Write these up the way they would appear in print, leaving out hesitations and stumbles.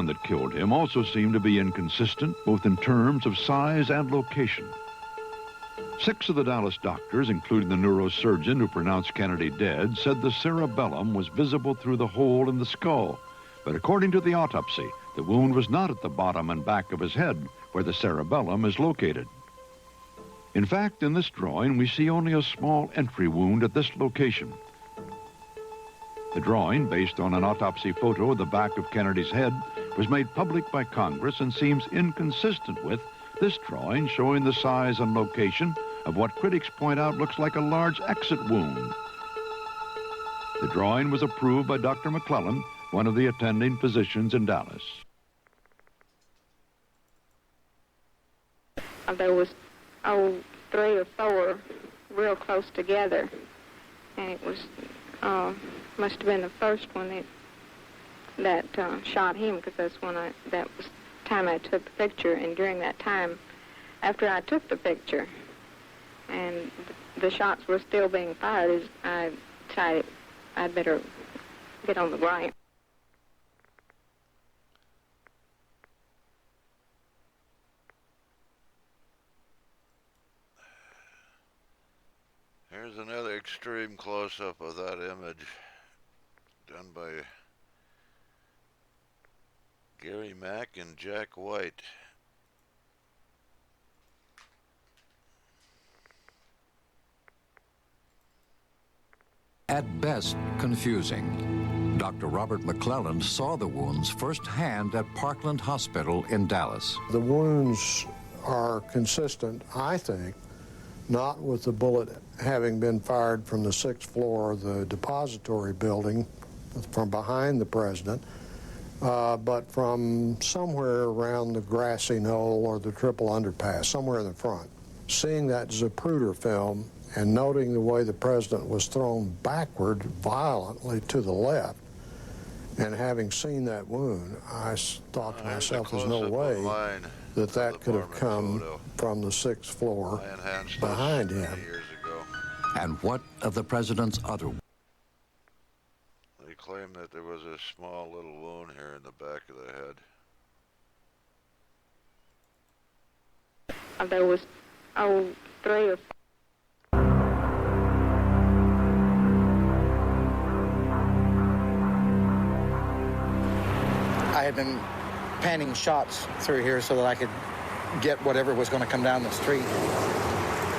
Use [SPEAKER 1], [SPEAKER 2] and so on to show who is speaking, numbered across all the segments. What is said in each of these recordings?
[SPEAKER 1] that killed him also seemed to be inconsistent, both in terms of size and location. 6 of the Dallas doctors, including the neurosurgeon who pronounced Kennedy dead, said the cerebellum was visible through the hole in the skull. But according to the autopsy, the wound was not at the bottom and back of his head, where the cerebellum is located. In fact, in this drawing, we see only a small entry wound at this location. The drawing, based on an autopsy photo of the back of Kennedy's head, was made public by Congress and seems inconsistent with this drawing showing the size and location of what critics point out looks like a large exit wound. The drawing was approved by Dr. McClellan, one of the attending physicians in Dallas.
[SPEAKER 2] There was, 3 or 4 real close together, and it was, must have been the first one that shot him, because that's when that was the time I took the picture, and during that time, after I took the picture, and the shots were still being fired, I decided I'd better get on the ground.
[SPEAKER 3] Here's another extreme close-up of that image done by Gary Mack and Jack White.
[SPEAKER 4] At best, confusing. Dr. Robert McClelland saw the wounds firsthand at Parkland Hospital in Dallas.
[SPEAKER 5] The wounds are consistent, I think, not with the bullet having been fired from the 6th floor of the depository building from behind the president, but from somewhere around the Grassy Knoll or the Triple Underpass, somewhere in the front. Seeing that Zapruder film and noting the way the president was thrown backward violently to the left, and having seen that wound, I thought to myself, there's no way that could have come from the 6th floor behind him.
[SPEAKER 4] And what of the president's other?
[SPEAKER 3] They claim that there was a small little wound here in the back of the head.
[SPEAKER 2] There was, 3 or 4.
[SPEAKER 6] I had been panning shots through here so that I could get whatever was going to come down the street.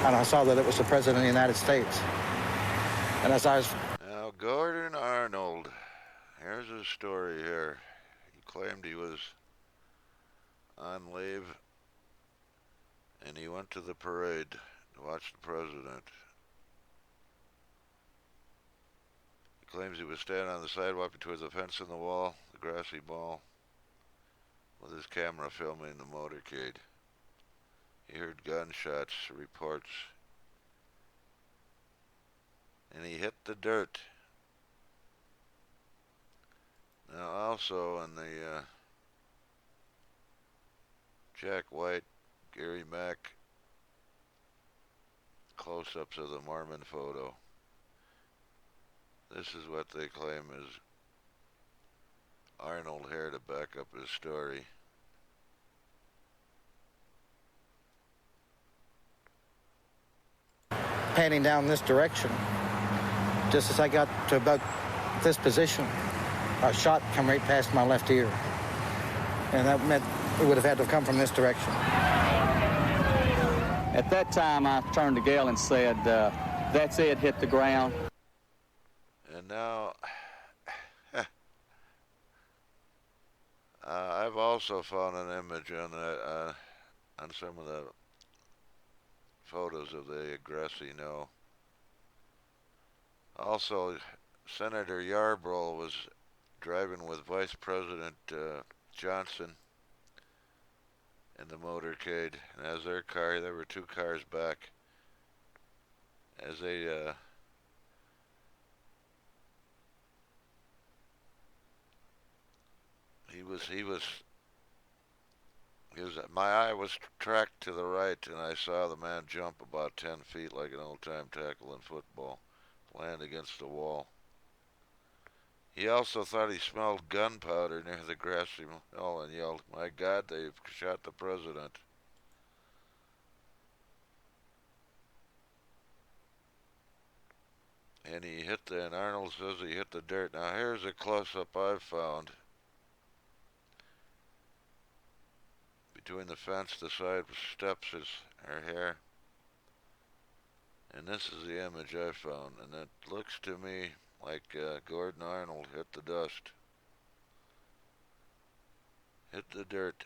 [SPEAKER 6] And I saw that it was the President of the United States. And as I was...
[SPEAKER 3] Now, Gordon Arnold, here's his story here. He claimed he was on leave, and he went to the parade to watch the President. He claims he was standing on the sidewalk between the fence and the wall, the grassy ball, with his camera filming the motorcade. He heard gunshots, reports, and he hit the dirt. Now also in the Jack White, Gary Mack close-ups of the Mormon photo. This is what they claim is Arnold here to back up his story.
[SPEAKER 6] Panning down this direction, just as I got to about this position, a shot come right past my left ear. And that meant it would have had to come from this direction.
[SPEAKER 7] At that time, I turned to Gail and said, that's it, hit the ground.
[SPEAKER 3] And now, I've also found an image on that, on some of the photos of the Grassy Knoll. Also, Senator Yarborough was driving with Vice President Johnson in the motorcade, and as their car, there were 2 cars back, as they my eye was tracked to the right, and I saw the man jump about 10 feet like an old-time tackle in football, land against the wall. He also thought he smelled gunpowder near the Grassy Knoll and yelled, "My God, they've shot the president." And and Arnold says he hit the dirt. Now here's a close-up I've found. Between the fence, the side steps is her hair. And this is the image I found. And it looks to me like Gordon Arnold hit the dust. Hit the dirt.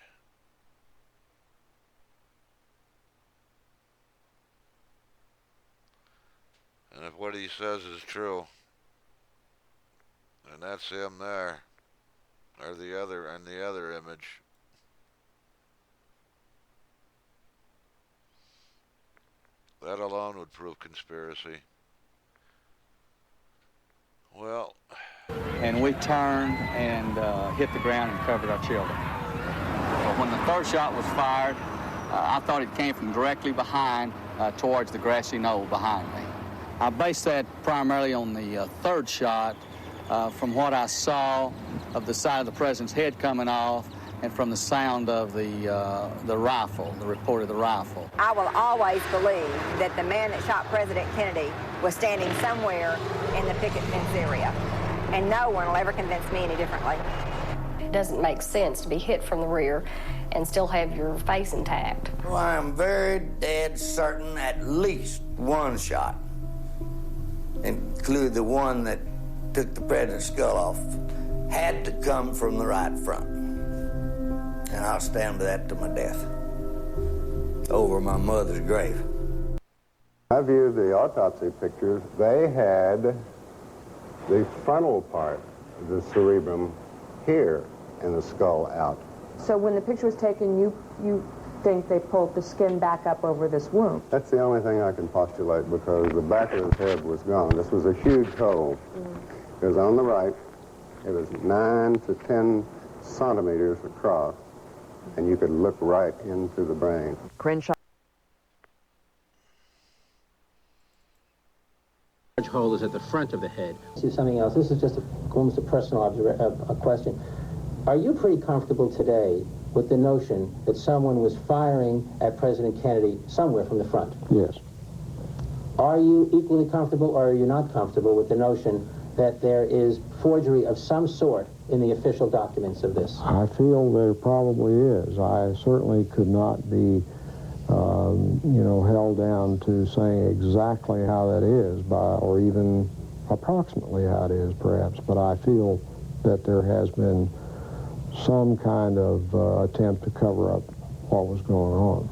[SPEAKER 3] And if what he says is true, and that's him there, or the other image. That alone would prove conspiracy. Well.
[SPEAKER 7] And we turned and hit the ground and covered our children. But when the third shot was fired, I thought it came from directly behind towards the Grassy Knoll behind me. I based that primarily on the third shot from what I saw of the side of the president's head coming off and from the sound of the rifle, the report of the rifle.
[SPEAKER 8] I will always believe that the man that shot President Kennedy was standing somewhere in the picket fence area, and no one will ever convince me any differently.
[SPEAKER 9] It doesn't make sense to be hit from the rear and still have your face intact.
[SPEAKER 10] Well, I am very dead certain at least one shot, including the one that took the president's skull off, had to come from the right front. And I'll stand by that to my death, over my mother's grave.
[SPEAKER 11] I viewed the autopsy pictures. They had the frontal part of the cerebrum here and the skull out.
[SPEAKER 12] So when the picture was taken, you think they pulled the skin back up over this wound?
[SPEAKER 11] That's the only thing I can postulate, because the back of his head was gone. This was a huge hole. It was on the right. It was 9 to 10 centimeters across, and you could look right into the brain.
[SPEAKER 12] Crenshaw.
[SPEAKER 13] Large hole is at the front of the head.
[SPEAKER 14] See something else. This is just almost a personal question. Are you pretty comfortable today with the notion that someone was firing at President Kennedy somewhere from the front?
[SPEAKER 11] Yes.
[SPEAKER 14] Are you equally comfortable, or are you not comfortable with the notion that there is forgery of some sort in the official documents of this?
[SPEAKER 11] I feel there probably is. I certainly could not be, held down to saying exactly how that is, or even approximately how it is, perhaps. But I feel that there has been some kind of attempt to cover up what was going on.